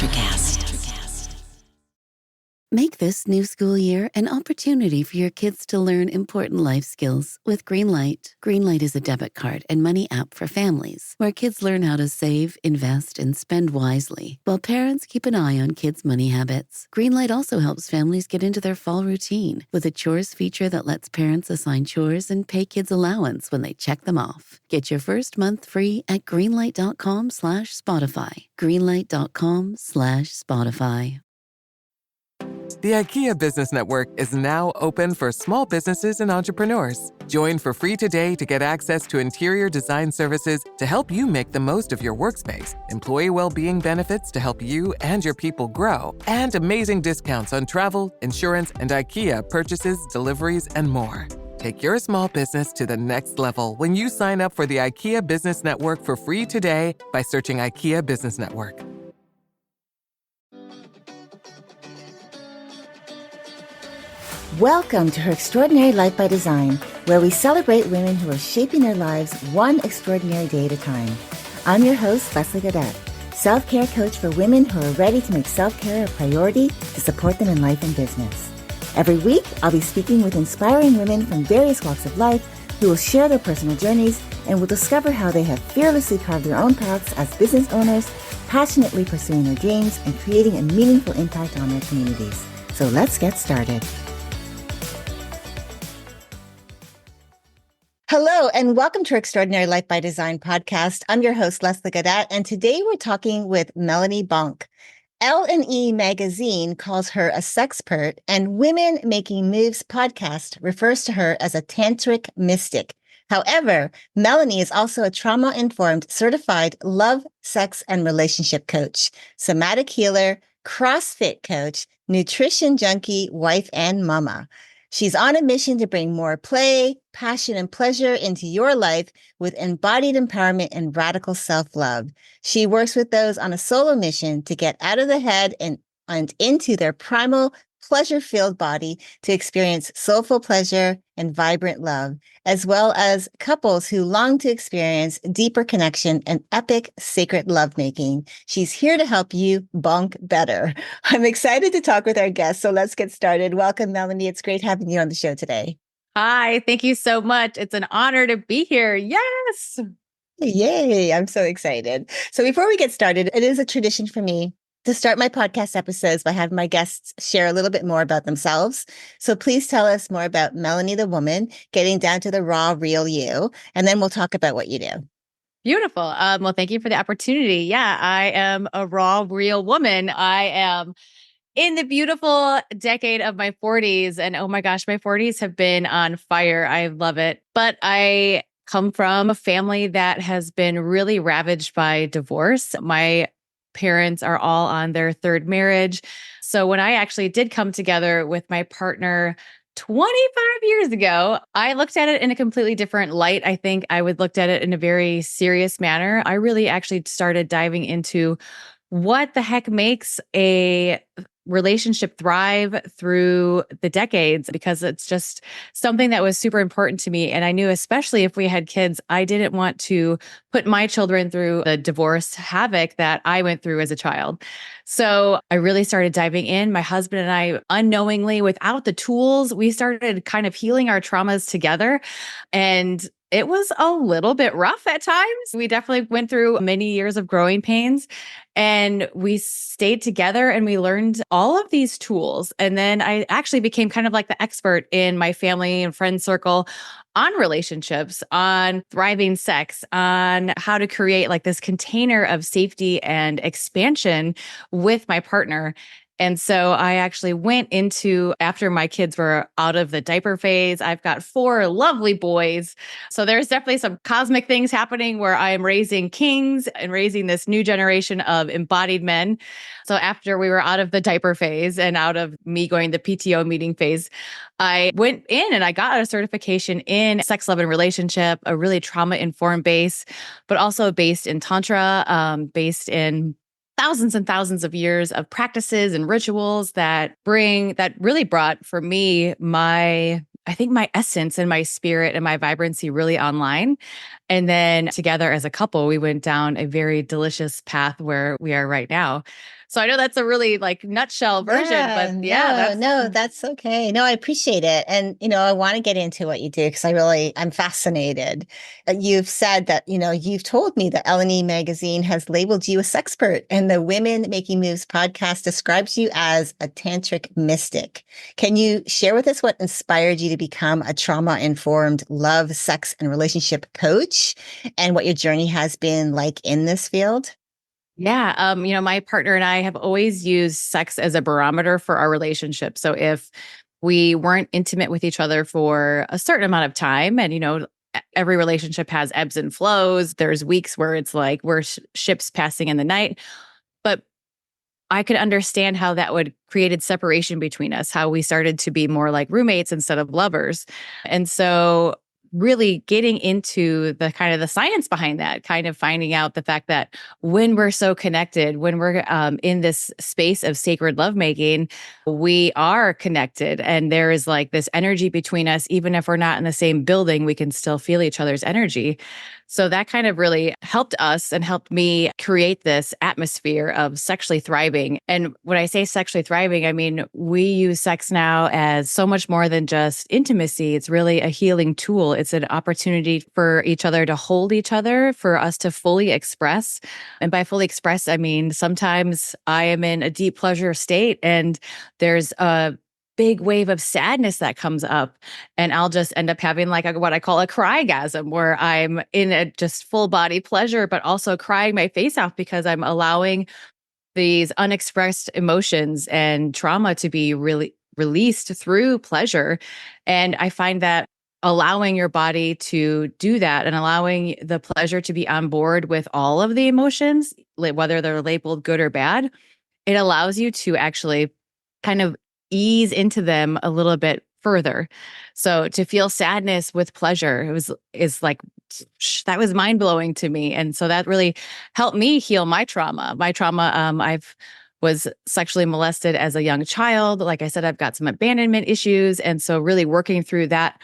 Electricast. Make this new school year an opportunity for your kids to learn important life skills with Greenlight. Greenlight is a debit card and money app for families where kids learn how to save, invest, and spend wisely, while parents keep an eye on kids' money habits. Greenlight also helps families get into their fall routine with a chores feature that lets parents assign chores and pay kids allowance when they check them off. Get your first month free at greenlight.com/Spotify. Greenlight.com/Spotify. The IKEA Business Network is now open for small businesses and entrepreneurs. Join for free today to get access to interior design services to help you make the most of your workspace, employee well-being benefits to help you and your people grow, and amazing discounts on travel, insurance, and IKEA purchases, deliveries, and more. Take your small business to the next level when you sign up for the IKEA Business Network for free today by searching IKEA Business Network. Welcome to Her Extraordinary Life by Design, where we celebrate women who are shaping their lives one extraordinary day at a time. I'm your host, Leslie Gaudet, self-care coach for women who are ready to make self-care a priority to support them in life and business. Every week, I'll be speaking with inspiring women from various walks of life who will share their personal journeys and will discover how they have fearlessly carved their own paths as business owners, passionately pursuing their dreams and creating a meaningful impact on their communities. So let's get started. Hello, and welcome to Extraordinary Life by Design podcast. I'm your host, Leslie Gaudet, and today we're talking with Melanie Bonk. L&E magazine calls her a sexpert, and Women Making Moves podcast refers to her as a tantric mystic. However, Melanie is also a trauma-informed certified love, sex, and relationship coach, somatic healer, CrossFit coach, nutrition junkie, wife, and mama. She's on a mission to bring more play, passion, and pleasure into your life with embodied empowerment and radical self-love. She works with those on a solo mission to get out of the head and into their primal, pleasure-filled body to experience soulful pleasure and vibrant love, as well as couples who long to experience deeper connection and epic sacred lovemaking. She's here to help you bonk better. I'm excited to talk with our guest, so let's get started. Welcome, Melanie. It's great having you on the show today. Hi, thank you so much. It's an honor to be here. Yes. Yay, I'm so excited. So before we get started, it is a tradition for me to start my podcast episodes by having my guests share a little bit more about themselves. So please tell us more about Melanie the woman, getting down to the raw, real you, and then we'll talk about what you do. Beautiful. Well, thank you for the opportunity. Yeah, I am a raw, real woman. I am in the beautiful decade of my 40s. And oh my gosh, my 40s have been on fire. I love it. But I come from a family that has been really ravaged by divorce. My parents are all on their third marriage. So when I actually did come together with my partner 25 years ago, I looked at it in a completely different light. I think I would looked at it in a very serious manner. I really actually started diving into what the heck makes a relationship thrive through the decades, because it's just something that was super important to me. And I knew, especially if we had kids, I didn't want to put my children through the divorce havoc that I went through as a child. So I really started diving in. My husband and I, unknowingly, without the tools, we started kind of healing our traumas together. And it was a little bit rough at times. We definitely went through many years of growing pains, and we stayed together and we learned all of these tools. And then I actually became kind of like the expert in my family and friend circle on relationships, on thriving sex, on how to create like this container of safety and expansion with my partner. And so I actually went into, after my kids were out of the diaper phase, I've got 4 lovely boys. So there's definitely some cosmic things happening where I am raising kings and raising this new generation of embodied men. So after we were out of the diaper phase and out of me going the PTO meeting phase, I went in and I got a certification in sex, love, and relationship, a really trauma-informed base, but also based in Tantra, based in thousands and thousands of years of practices and rituals that really brought for me my essence and my spirit and my vibrancy really online. And then together as a couple, we went down a very delicious path where we are right now. So I know that's a really like nutshell version, but yeah, no, that's okay. No, I appreciate it. And, I want to get into what you do because I'm fascinated. You've said that, you've told me that Melanie magazine has labeled you a sexpert, and the Women Making Moves podcast describes you as a tantric mystic. Can you share with us what inspired you to become a trauma-informed love, sex, and relationship coach, and what your journey has been like in this field? Yeah. My partner and I have always used sex as a barometer for our relationship. So if we weren't intimate with each other for a certain amount of time, and, every relationship has ebbs and flows, there's weeks where it's like we're ships passing in the night. But I could understand how that would created separation between us, how we started to be more like roommates instead of lovers. And so really getting into the kind of the science behind that, kind of finding out the fact that when we're so connected, when we're in this space of sacred lovemaking, we are connected. And there is like this energy between us, even if we're not in the same building, we can still feel each other's energy. So that kind of really helped us and helped me create this atmosphere of sexually thriving. And when I say sexually thriving, I mean, we use sex now as so much more than just intimacy. It's really a healing tool. It's an opportunity for each other to hold each other, for us to fully express. And by fully express, I mean, sometimes I am in a deep pleasure state and there's a big wave of sadness that comes up, and I'll just end up having like what I call a crygasm, where I'm in a just full body pleasure but also crying my face off because I'm allowing these unexpressed emotions and trauma to be really released through pleasure. And I find that allowing your body to do that and allowing the pleasure to be on board with all of the emotions, whether they're labeled good or bad, it allows you to actually kind of ease into them a little bit further. So to feel sadness with pleasure, is like that was mind blowing to me, and so that really helped me heal my trauma. I've was sexually molested as a young child. Like I said, I've got some abandonment issues, and so really working through that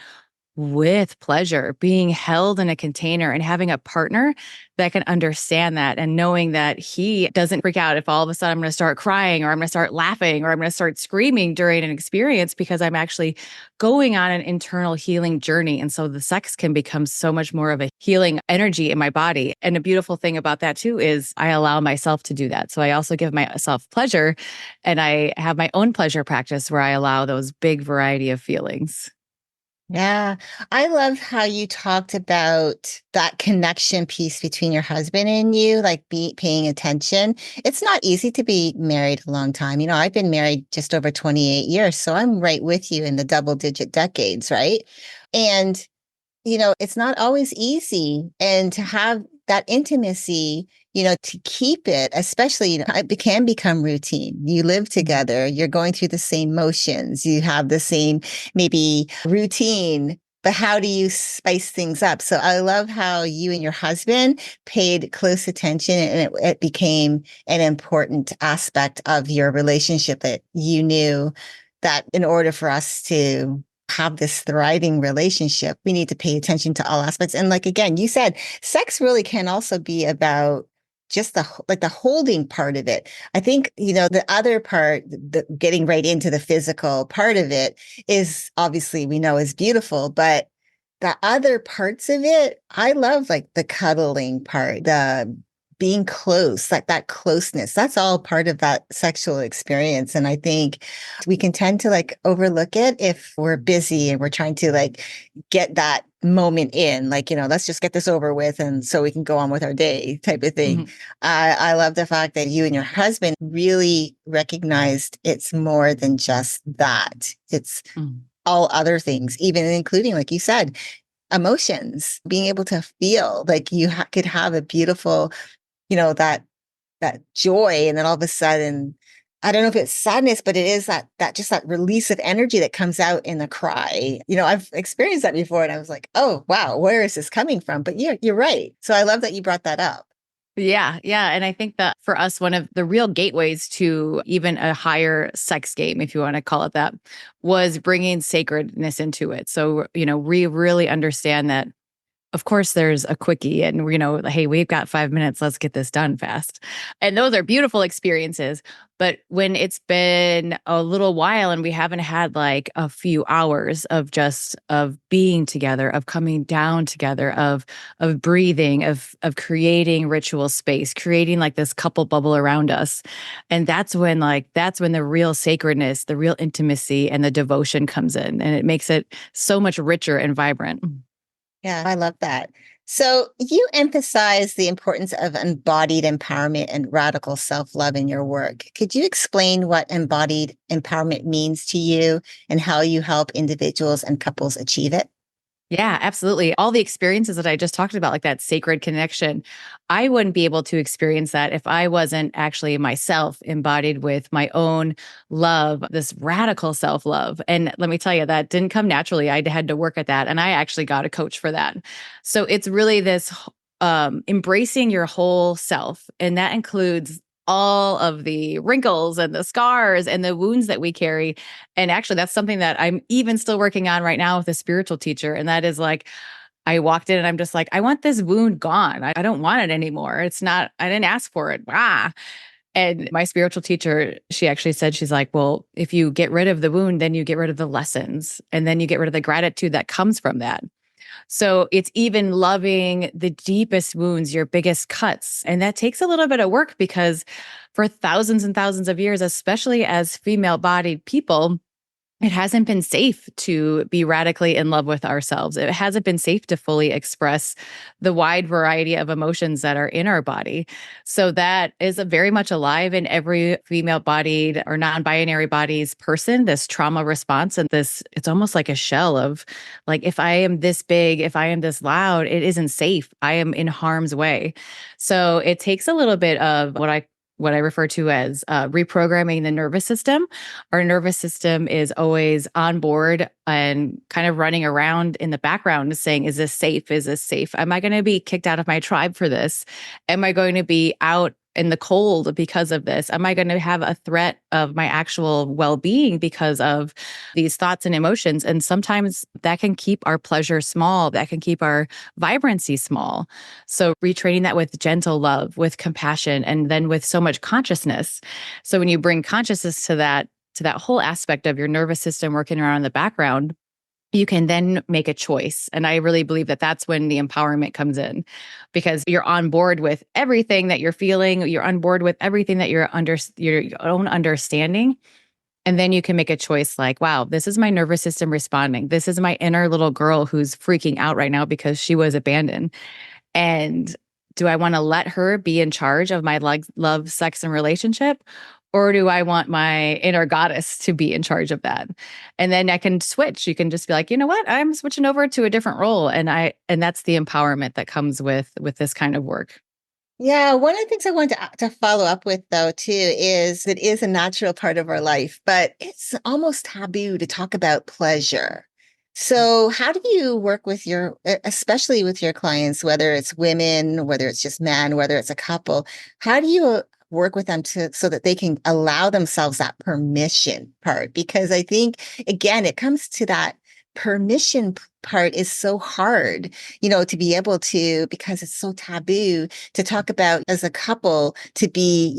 with pleasure, being held in a container and having a partner that can understand that, and knowing that he doesn't freak out if all of a sudden I'm going to start crying or I'm going to start laughing or I'm going to start screaming during an experience, because I'm actually going on an internal healing journey. And so the sex can become so much more of a healing energy in my body. And the beautiful thing about that too is I allow myself to do that. So I also give myself pleasure, and I have my own pleasure practice where I allow those big variety of feelings. Yeah, I love how you talked about that connection piece between your husband and you, like paying attention. It's not easy to be married a long time. I've been married just over 28 years, so I'm right with you in the double digit decades, right? And it's not always easy. And to have that intimacy, to keep it, especially, it can become routine. You live together, you're going through the same motions, you have the same maybe routine, but how do you spice things up? So I love how you and your husband paid close attention, and it became an important aspect of your relationship, that you knew that in order for us to have this thriving relationship, we need to pay attention to all aspects. And like, again, you said, sex really can also be about just the holding part of it. I think, the other part, the getting right into the physical part of it, is obviously, we know, is beautiful, but the other parts of it, I love, like the cuddling part, the being close, like that closeness, that's all part of that sexual experience. And I think we can tend to like overlook it if we're busy and we're trying to like get that moment in, like, let's just get this over with and so we can go on with our day type of thing. Mhm. I love the fact that you and your husband really recognized it's more than just that. It's Mhm. all other things, even including, like you said, emotions, being able to feel like you could have a beautiful, that joy, and then all of a sudden, I don't know if it's sadness, but it is that just that release of energy that comes out in a cry. I've experienced that before, and I was like, oh wow, where is this coming from? But you're right. So I love that you brought that up. Yeah, yeah. And I think that for us, one of the real gateways to even a higher sex game, if you want to call it that, was bringing sacredness into it. So, we really understand that of course, there's a quickie and, hey, we've got 5 minutes, let's get this done fast. And those are beautiful experiences. But when it's been a little while and we haven't had like a few hours of being together, of coming down together, of breathing, of creating ritual space, creating like this couple bubble around us. And that's when the real sacredness, the real intimacy and the devotion comes in. And it makes it so much richer and vibrant. Yeah, I love that. So you emphasize the importance of embodied empowerment and radical self-love in your work. Could you explain what embodied empowerment means to you and how you help individuals and couples achieve it? Yeah, absolutely. All the experiences that I just talked about, like that sacred connection, I wouldn't be able to experience that if I wasn't actually myself embodied with my own love, this radical self love. And let me tell you, that didn't come naturally. I had to work at that. And I actually got a coach for that. So it's really this embracing your whole self. And that includes all of the wrinkles and the scars and the wounds that we carry. And actually, that's something that I'm even still working on right now with a spiritual teacher. And that is like, I walked in and I'm just like, I want this wound gone. I don't want it anymore. It's not, I didn't ask for it. Ah. And my spiritual teacher, she actually said, she's like, well, if you get rid of the wound, then you get rid of the lessons. And then you get rid of the gratitude that comes from that. So it's even loving the deepest wounds, your biggest cuts. And that takes a little bit of work because for thousands and thousands of years, especially as female bodied people, it hasn't been safe to be radically in love with ourselves. It hasn't been safe to fully express the wide variety of emotions that are in our body. So that is a very much alive in every female bodied or non-binary bodies person, this trauma response. And it's almost like a shell of like, if I am this big, if I am this loud, it isn't safe. I am in harm's way. So it takes a little bit of what I refer to as reprogramming the nervous system. Our nervous system is always on board and kind of running around in the background saying, is this safe? Is this safe? Am I going to be kicked out of my tribe for this? Am I going to be out in the cold because of this? Am I going to have a threat of my actual well-being because of these thoughts and emotions? And sometimes that can keep our pleasure small. That can keep our vibrancy small. So retraining that with gentle love, with compassion, and then with so much consciousness. So when you bring consciousness to that whole aspect of your nervous system working around in the background, you can then make a choice. And I really believe that that's when the empowerment comes in because you're on board with everything that you're feeling. You're on board with everything that you're under your own understanding. And then you can make a choice like, wow, this is my nervous system responding. This is my inner little girl who's freaking out right now because she was abandoned. And do I want to let her be in charge of my love, sex, and relationship? Or do I want my inner goddess to be in charge of that? And then I can switch. You can just be like, you know what? I'm switching over to a different role. And that's the empowerment that comes with this kind of work. Yeah, one of the things I wanted to follow up with, though, too, is it is a natural part of our life, but it's almost taboo to talk about pleasure. So, how do you work with especially with your clients, whether it's women, whether it's just men, whether it's a couple? How do you work with them so that they can allow themselves that permission part? Because I think, again, it comes to that permission part is so hard, to be able to, because it's so taboo to talk about as a couple, to be,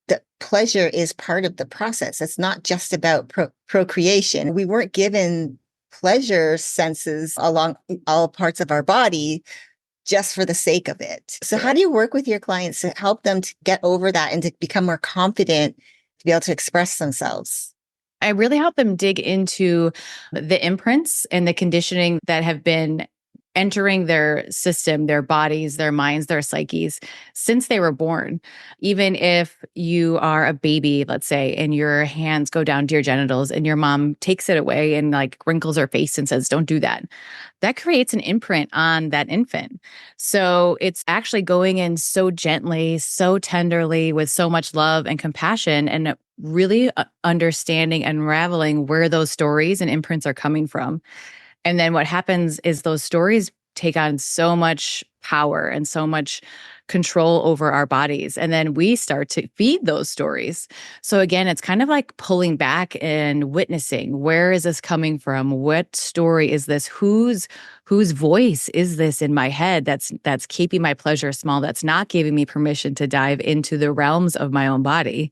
the pleasure is part of the process. It's not just about procreation. We weren't given pleasure senses along all parts of our body just for the sake of it. So how do you work with your clients to help them to get over that and to become more confident to be able to express themselves? I really help them dig into the imprints and the conditioning that have been entering their system, their bodies, their minds, their psyches since they were born. Even if you are a baby, let's say, and your hands go down to your genitals and your mom takes it away and like wrinkles her face and says, don't do that. That creates an imprint on that infant. So it's actually going in so gently, so tenderly, with so much love and compassion, and really understanding and unraveling where those stories and imprints are coming from. And then what happens is those stories take on so much power and so much control over our bodies. And then we start to feed those stories. So again, it's kind of like pulling back and witnessing, where is this coming from? What story is this? Whose voice is this in my head that's keeping my pleasure small, that's not giving me permission to dive into the realms of my own body?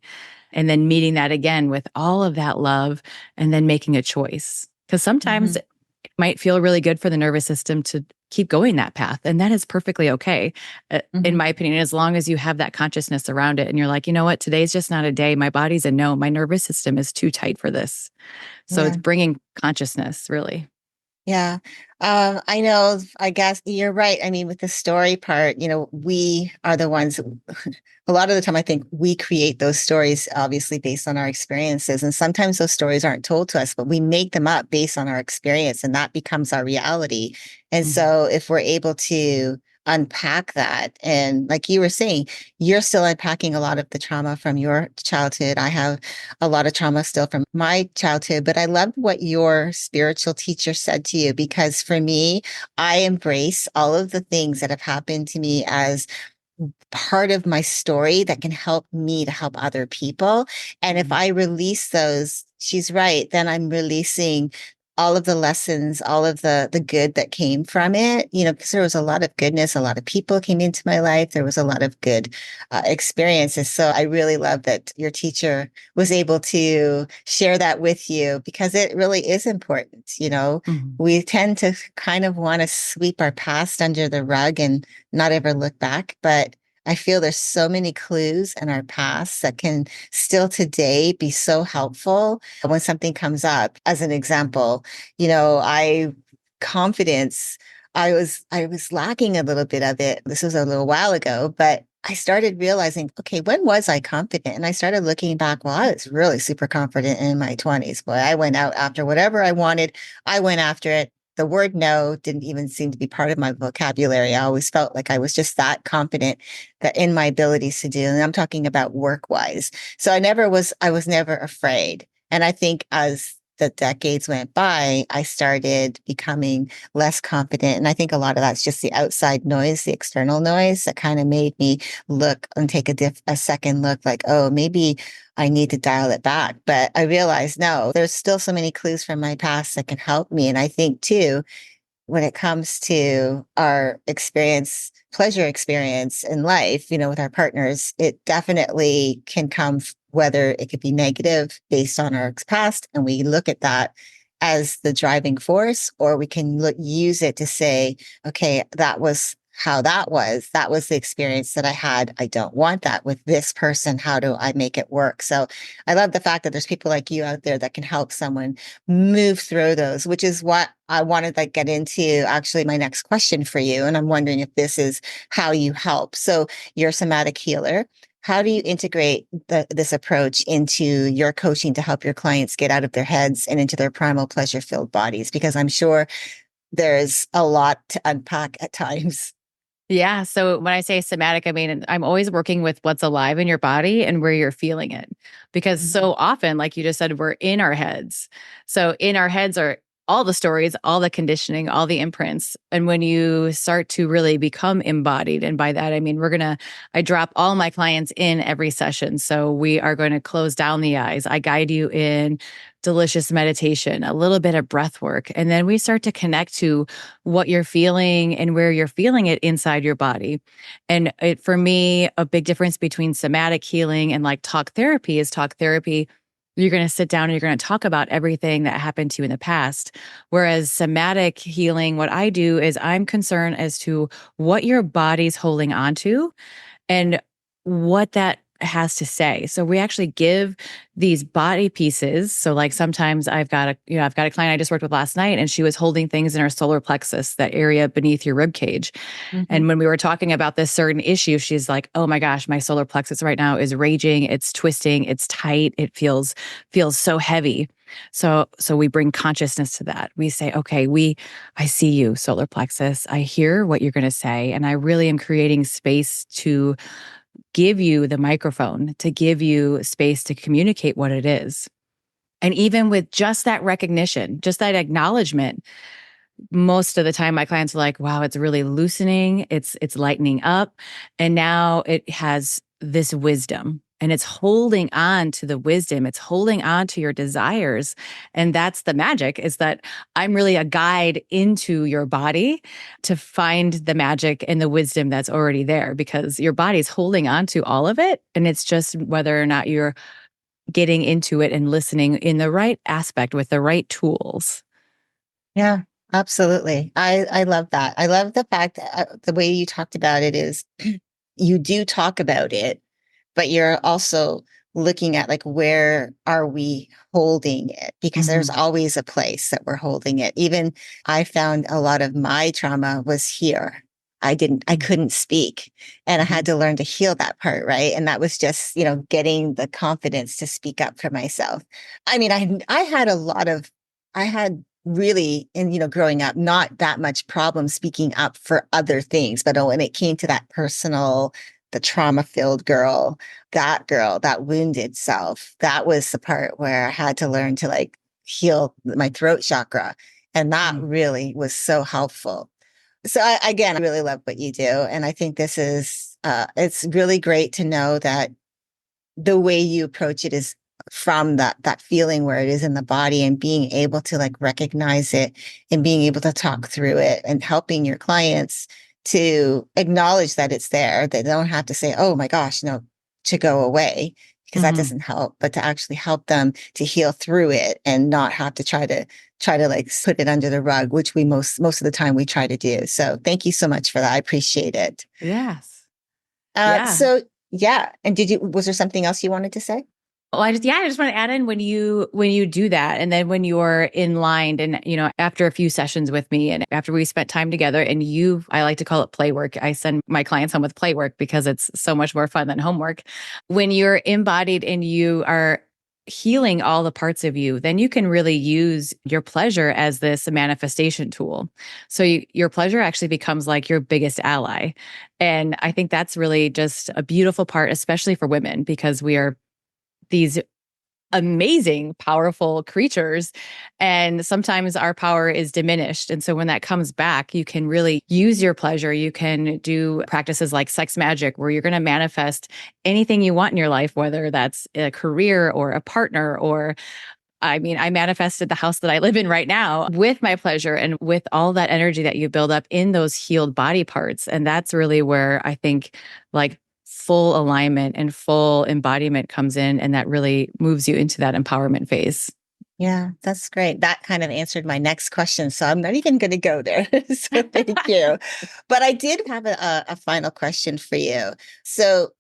And then meeting that again with all of that love and then making a choice. Because sometimes it might feel really good for the nervous system to keep going that path. And that is perfectly okay, in my opinion, as long as you have that consciousness around it. And you're like, you know what, today's just not a day. My body's a no. My nervous system is too tight for this. So it's bringing consciousness, really. Yeah. I know, I guess you're right. I mean, with the story part, we are the ones, a lot of the time, I think we create those stories, obviously based on our experiences. And sometimes those stories aren't told to us, but we make them up based on our experience, and that becomes our reality. And so if we're able to unpack that, and like you were saying, you're still unpacking a lot of the trauma from your childhood. I have a lot of trauma still from my childhood, but I loved what your spiritual teacher said to you, because for me, I embrace all of the things that have happened to me as part of my story that can help me to help other people. And if I release those, she's right, then I'm releasing all of the lessons, all of the good that came from it, because there was a lot of goodness, a lot of people came into my life. There was a lot of good experiences. So I really love that your teacher was able to share that with you, because it really is important. We tend to kind of want to sweep our past under the rug and not ever look back. But I feel there's so many clues in our past that can still today be so helpful when something comes up. As an example, confidence, I was lacking a little bit of it. This was a little while ago, but I started realizing, okay, when was I confident? And I started looking back, well, I was really super confident in my 20s. Boy, I went out after whatever I wanted. I went after it. The word no didn't even seem to be part of my vocabulary. I always felt like I was just that confident that in my abilities to do. And I'm talking about work wise. So I was never afraid. And I think as the decades went by, I started becoming less confident. And I think a lot of that's just the outside noise, the external noise that kind of made me look and take a second look like, oh, maybe I need to dial it back. But I realized, no, there's still so many clues from my past that can help me. And I think too, when it comes to our pleasure experience in life, with our partners, it definitely can come, whether it could be negative based on our past, and we look at that as the driving force, or we can use it to say, okay, that was how that was. That was the experience that I had. I don't want that with this person. How do I make it work? So I love the fact that there's people like you out there that can help someone move through those, which is what I wanted to get into actually my next question for you. And I'm wondering if this is how you help. So you're a somatic healer. How do you integrate this approach into your coaching to help your clients get out of their heads and into their primal pleasure-filled bodies? Because I'm sure there's a lot to unpack at times. Yeah. So when I say somatic, I mean, I'm always working with what's alive in your body and where you're feeling it. Because so often, like you just said, we're in our heads. So in our heads are all the stories, all the conditioning, all the imprints. And when you start to really become embodied, and by that, I mean, I drop all my clients in every session. So we are going to close down the eyes. I guide you in delicious meditation, a little bit of breath work. And then we start to connect to what you're feeling and where you're feeling it inside your body. And for me, a big difference between somatic healing and like talk therapy is talk therapy. You're going to sit down and you're going to talk about everything that happened to you in the past. Whereas somatic healing, what I do is I'm concerned as to what your body's holding on to and what that has to say. So we actually give these body pieces. So like sometimes I've got a client I just worked with last night, and she was holding things in her solar plexus, that area beneath your rib cage. And when we were talking about this certain issue, she's like, "Oh my gosh, my solar plexus right now is raging. It's twisting. It's tight. It feels so heavy." So we bring consciousness to that. We say, "Okay, I see you, solar plexus. I hear what you're going to say, and I really am creating space to give you the microphone, to give you space to communicate what it is." And even with just that recognition, just that acknowledgement, most of the time my clients are like, wow, it's really loosening. It's lightening up. And now it has this wisdom and it's holding on to the wisdom. It's holding on to your desires. And that's the magic, is that I'm really a guide into your body to find the magic and the wisdom that's already there, because your body's holding on to all of it. And it's just whether or not you're getting into it and listening in the right aspect with the right tools. Yeah, absolutely. I love that. I love the fact that the way you talked about it is you do talk about it, but you're also looking at like, where are we holding it? Because there's always a place that we're holding it. Even I found a lot of my trauma was here. I couldn't speak, and I had to learn to heal that part. Right. And that was just, getting the confidence to speak up for myself. I mean, I had a lot of, I had really, and, growing up, not that much problem speaking up for other things. But when it came to that personal, the trauma filled girl, that wounded self, that was the part where I had to learn to like heal my throat chakra. And that really was so helpful. So again, I really love what you do. And I think this is, it's really great to know that the way you approach it is from that feeling where it is in the body, and being able to like recognize it and being able to talk through it, and helping your clients to acknowledge that it's there. They don't have to say, oh my gosh, no, to go away, because that doesn't help, but to actually help them to heal through it and not have to try to like put it under the rug, which we most of the time we try to do. So thank you so much for that. I appreciate it. Yes. Yeah. So yeah. And was there something else you wanted to say? Well, I just want to add in, when you do that, and then when you're in line, and after a few sessions with me, and after we spent time together, and I like to call it play work. I send my clients home with play work because it's so much more fun than homework. When you're embodied and you are healing all the parts of you, then you can really use your pleasure as this manifestation tool. So your pleasure actually becomes like your biggest ally. And I think that's really just a beautiful part, especially for women, because we are these amazing, powerful creatures. And sometimes our power is diminished. And so when that comes back, you can really use your pleasure. You can do practices like sex magic, where you're going to manifest anything you want in your life, whether that's a career or a partner, or I mean, I manifested the house that I live in right now with my pleasure and with all that energy that you build up in those healed body parts. And that's really where I think like full alignment and full embodiment comes in, and that really moves you into that empowerment phase. Yeah, that's great. That kind of answered my next question. So I'm not even going to go there. So thank you. But I did have a final question for you. So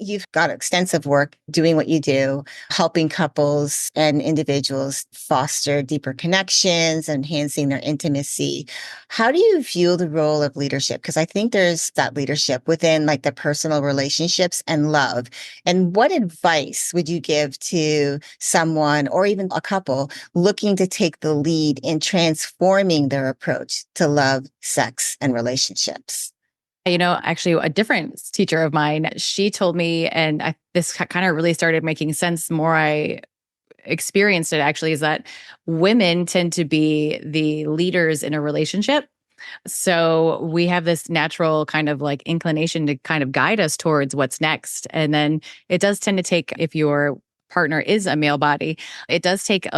you've got extensive work doing what you do, helping couples and individuals foster deeper connections, enhancing their intimacy. How do you view the role of leadership? Because I think there's that leadership within like the personal relationships and love. And what advice would you give to someone or even a couple looking to take the lead in transforming their approach to love, sex, and relationships? Actually, a different teacher of mine, she told me, and this kind of really started making sense the more I experienced it, actually, is that women tend to be the leaders in a relationship. So we have this natural kind of like inclination to kind of guide us towards what's next. And then it does tend to take, if your partner is a male body, it does take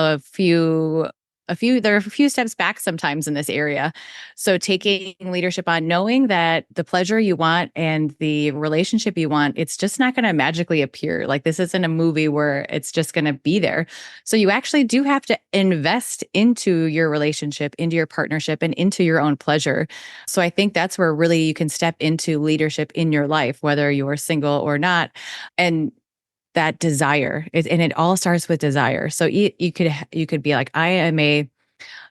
there are a few steps back sometimes in this area. So taking leadership on, knowing that the pleasure you want and the relationship you want, it's just not going to magically appear. Like, this isn't a movie where it's just going to be there. So you actually do have to invest into your relationship, into your partnership, and into your own pleasure. So I think that's where really you can step into leadership in your life, whether you're single or not. And that desire is, and it all starts with desire. So you could be like, I am a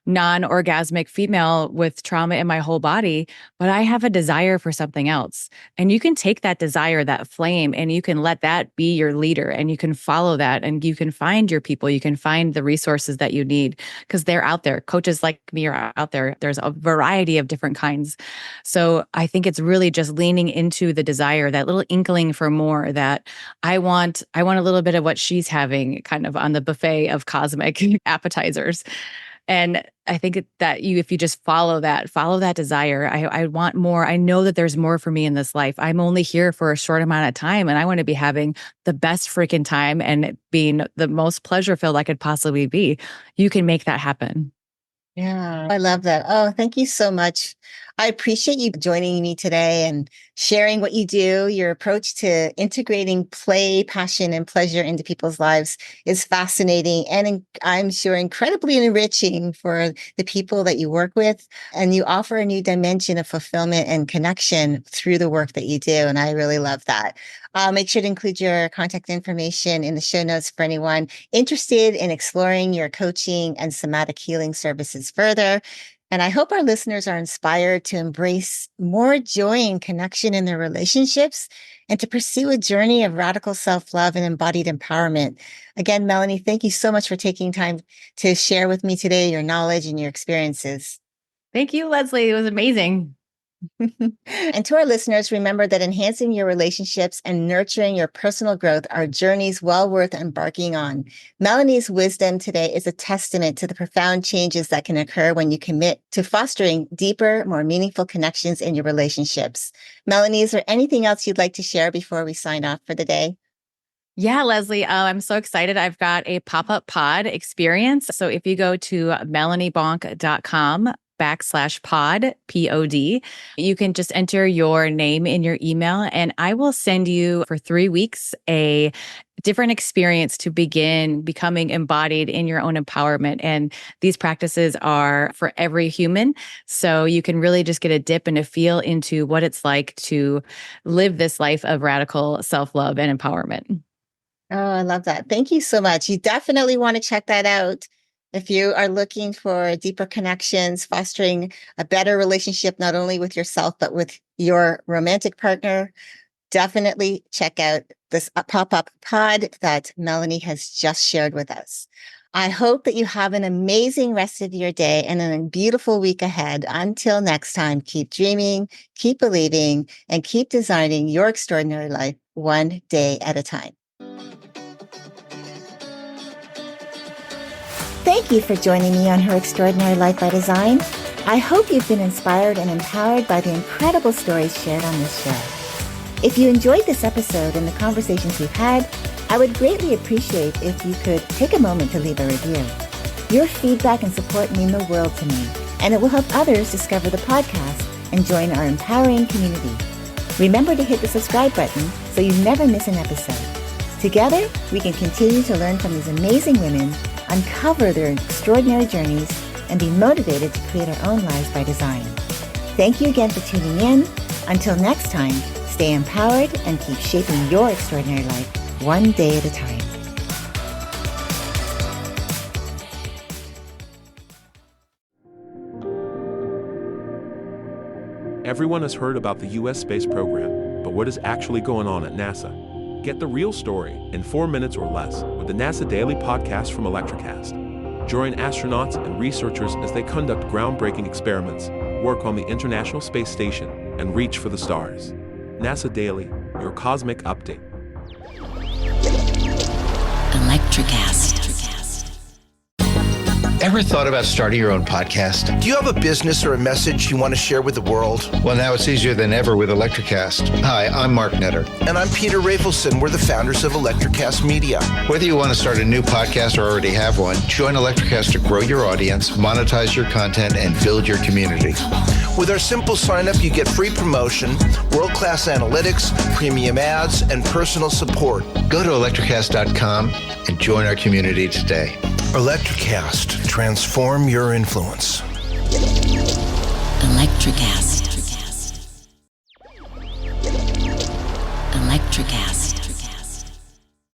non-orgasmic female with trauma in my whole body, but I have a desire for something else. And you can take that desire, that flame, and you can let that be your leader, and you can follow that, and you can find your people. You can find the resources that you need, because they're out there. Coaches like me are out there. There's a variety of different kinds. So I think it's really just leaning into the desire, that little inkling for more, that I want a little bit of what she's having, kind of on the buffet of cosmic appetizers. And I think that if you just follow that desire, I want more. I know that there's more for me in this life. I'm only here for a short amount of time, and I want to be having the best freaking time and being the most pleasure filled I could possibly be. You can make that happen. Yeah, I love that. Oh, thank you so much. I appreciate you joining me today and sharing what you do. Your approach to integrating play, passion, and pleasure into people's lives is fascinating and I'm sure incredibly enriching for the people that you work with. And you offer a new dimension of fulfillment and connection through the work that you do. And I really love that. I'll make sure to include your contact information in the show notes for anyone interested in exploring your coaching and somatic healing services further. And I hope our listeners are inspired to embrace more joy and connection in their relationships and to pursue a journey of radical self-love and embodied empowerment. Again, Melanie, thank you so much for taking time to share with me today your knowledge and your experiences. Thank you, Leslie. It was amazing. And to our listeners, remember that enhancing your relationships and nurturing your personal growth are journeys well worth embarking on. Melanie's wisdom today is a testament to the profound changes that can occur when you commit to fostering deeper, more meaningful connections in your relationships. Melanie, is there anything else you'd like to share before we sign off for the day? Yeah, Leslie, I'm so excited. I've got a pop-up pod experience. So if you go to melaniebonk.com/pod, POD. You can just enter your name in your email and I will send you for 3 weeks a different experience to begin becoming embodied in your own empowerment. And these practices are for every human. So you can really just get a dip and a feel into what it's like to live this life of radical self-love and empowerment. Oh, I love that. Thank you so much. You definitely want to check that out. If you are looking for deeper connections, fostering a better relationship, not only with yourself, but with your romantic partner, definitely check out this pop-up pod that Melanie has just shared with us. I hope that you have an amazing rest of your day and a beautiful week ahead. Until next time, keep dreaming, keep believing, and keep designing your extraordinary life one day at a time. Thank you for joining me on Her Extraordinary Life by Design. I hope you've been inspired and empowered by the incredible stories shared on this show. If you enjoyed this episode and the conversations we've had, I would greatly appreciate if you could take a moment to leave a review. Your feedback and support mean the world to me, and it will help others discover the podcast and join our empowering community. Remember to hit the subscribe button so you never miss an episode. Together, we can continue to learn from these amazing women, uncover their extraordinary journeys, and be motivated to create our own lives by design. Thank you again for tuning in. Until next time, stay empowered and keep shaping your extraordinary life one day at a time. Everyone has heard about the U.S. space program, but what is actually going on at NASA? Get the real story in 4 minutes or less with the NASA Daily Podcast from Electricast. Join astronauts and researchers as they conduct groundbreaking experiments, work on the International Space Station, and reach for the stars. NASA Daily, your cosmic update. Electricast. Ever thought about starting your own podcast? Do you have a business or a message you want to share with the world? Well, now it's easier than ever with Electricast. Hi, I'm Mark Netter. And I'm Peter Rafelson. We're the founders of Electricast Media. Whether you want to start a new podcast or already have one, join Electricast to grow your audience, monetize your content, and build your community. With our simple sign-up, you get free promotion, world-class analytics, premium ads, and personal support. Go to electricast.com and join our community today. Electricast. Transform your influence. Electricast.